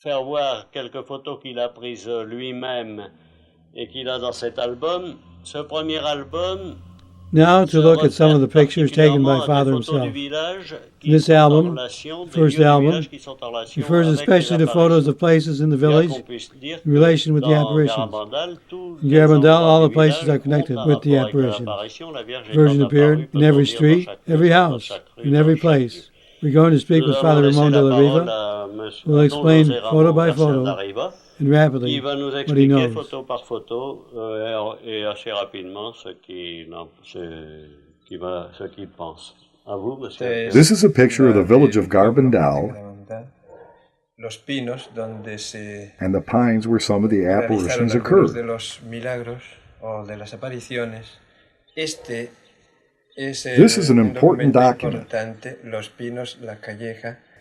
faire voir quelques photos qu'il a prises lui-même et qu'il a dans cet album. Ce premier album. Now to look at some of the pictures taken by Father himself. This album, first album, refers especially to photos of places in the village in relation with the apparitions. In Garabandal, all the places are connected with the apparition. The Virgin appeared in every street, every house, in every place. We're going to speak with Father Ramon de la Riva, who will explain photo by photo and rapidly what he knows. Photo par photo et assez rapidement ce qu'il pense. À vous, monsieur. This is a picture of the village of Garabandal and the pines where some of the apparitions occurred. This is an important document.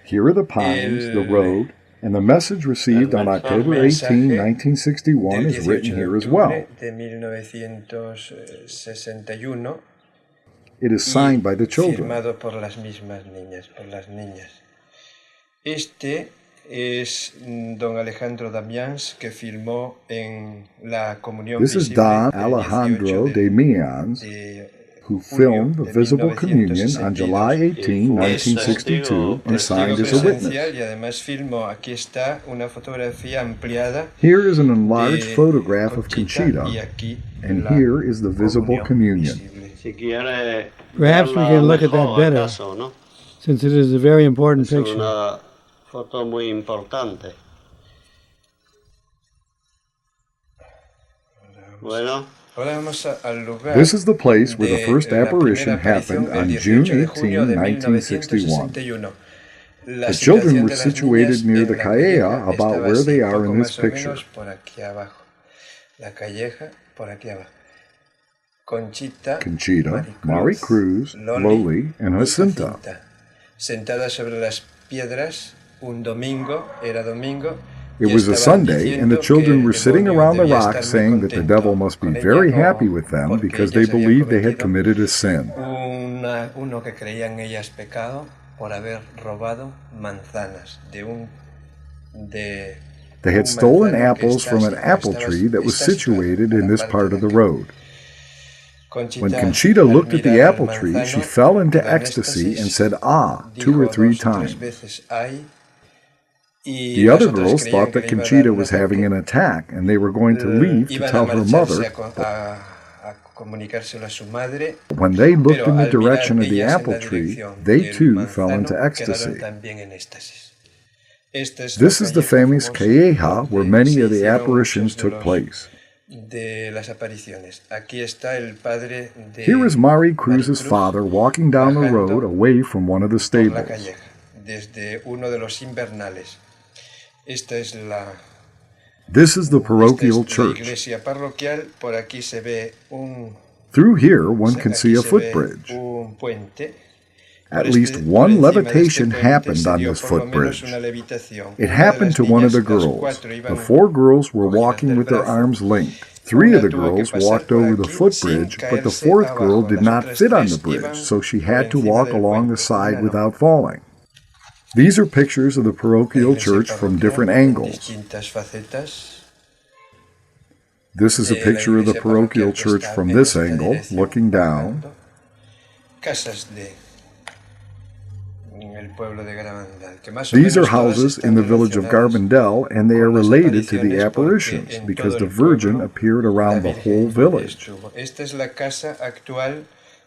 Here are the pines, the road, and the message received on October 18, 1961 is written here as well. It is signed by the children. This is Don Alejandro Damians, who filmed the Visible Communion on July 18, 1962, and signed as a witness. Here is an enlarged photograph of Conchita, and here is the Visible Communion. Perhaps we can look at that better, since it is a very important picture. This is the place where the first apparition happened on June 18, 1961. The children were situated near the calleja, about where they are in this picture. Conchita, Mari Cruz, Loli, and Jacinta. It was a Sunday, and the children were sitting around the rock saying that the devil must be very happy with them because they believed they had committed a sin. They had stolen apples from an apple tree that was situated in this part of the road. When Conchita looked at the apple tree, she fell into ecstasy and said, "Ah," 2 or 3 times. The other girls thought that Conchita was having an attack, and they were going to leave to tell her mother. When they looked in the direction of the apple tree, they too fell into ecstasy. This is the famous calleja where many of the apparitions took place. Here is Mari Cruz's father walking down the road away from one of the stables. This is the parochial church. Through here, one can see a footbridge. At least one levitation happened on this footbridge. It happened to one of the girls. The 4 girls were walking with their arms linked. 3 of the girls walked over the footbridge, but the 4th girl did not fit on the bridge, so she had to walk along the side without falling. These are pictures of the parochial church from different angles. This is a picture of the parochial church from this angle, looking down. These are houses in the village of Garabandal, and they are related to the apparitions because the Virgin appeared around the whole village.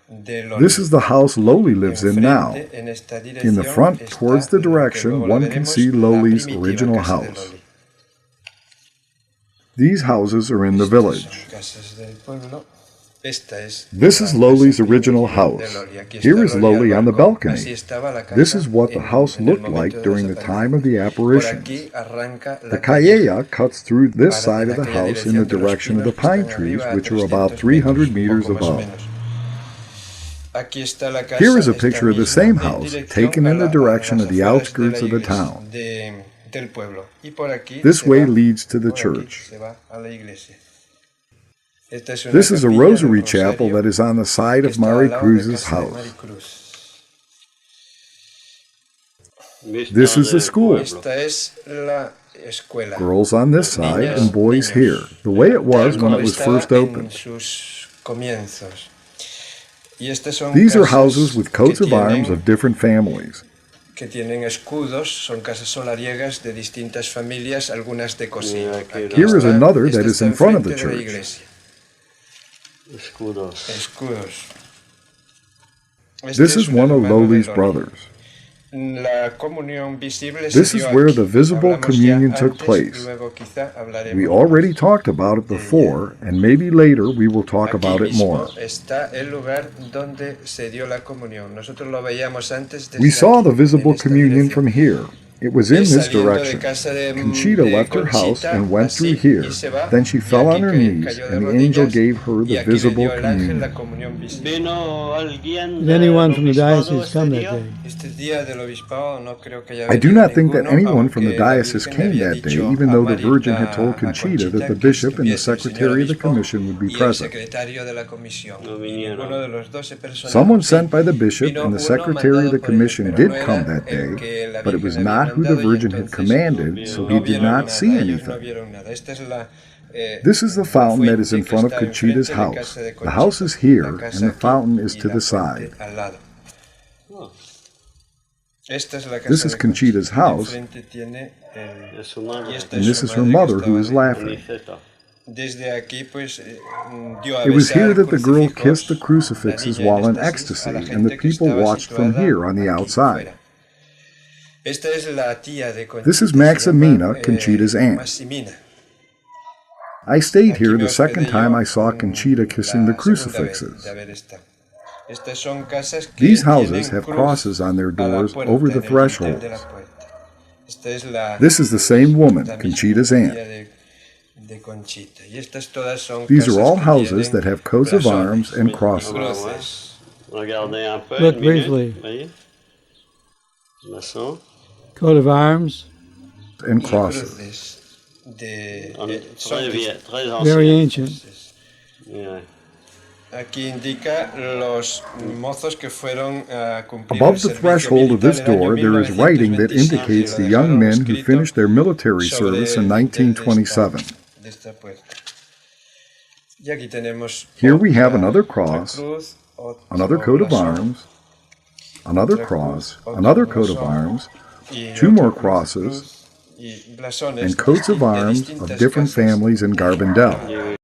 This is the house Loli lives in now. In the front, towards the direction, one can see Loli's original house. These houses are in the village. This is Loli's original house. Here is Loli on the balcony. This is what the house looked like during the time of the apparitions. The calleja cuts through this side of the house in the direction of the pine trees, which are about 300 meters above. Here is a picture of the same house, taken in the direction of the outskirts of the town. This way leads to the church. This is a rosary chapel that is on the side of Mari Cruz's house. This is the school. Girls on this side and boys here, the way it was when it was first opened. These are houses with coats of arms of different families. Que tienen escudos, son casas solariegas de distintas familias, algunas de cocina. Here is another that is in front of the church. Escudos. This is one of Loli's brothers. This is where the visible communion took place. We already talked about it before, and maybe later we will talk about it more. We saw the visible communion from here. It was in this direction. Conchita left her house and went through here. Then she fell on her knees, and the angel gave her the visible communion. Did anyone from the diocese come that day? I do not think that anyone from the diocese came that day, even though the Virgin had told Conchita that the bishop and the secretary of the commission would be present. Someone sent by the bishop and the secretary of the commission did come that day, but it was not who the Virgin had commanded, so he did not see anything. This is the fountain that is in front of Conchita's house. The house is here, and the fountain is to the side. This is Conchita's house, and this is her mother who is laughing. It was here that the girl kissed the crucifixes while in ecstasy, and the people watched from here on the outside. This is Maximina, Conchita's aunt. I stayed here the second time I saw Conchita kissing the crucifixes. These houses have crosses on their doors over the thresholds. This is the same woman, Conchita's aunt. These are all houses that have coats of arms and crosses. Look briefly. Coat of arms and crosses. Very ancient. Above the threshold of this door, there is writing that indicates the young men who finished their military service in 1927. Here we have another cross, another coat of arms, another cross, another coat of arms, two more crosses, and coats of arms of different families in Garabandal.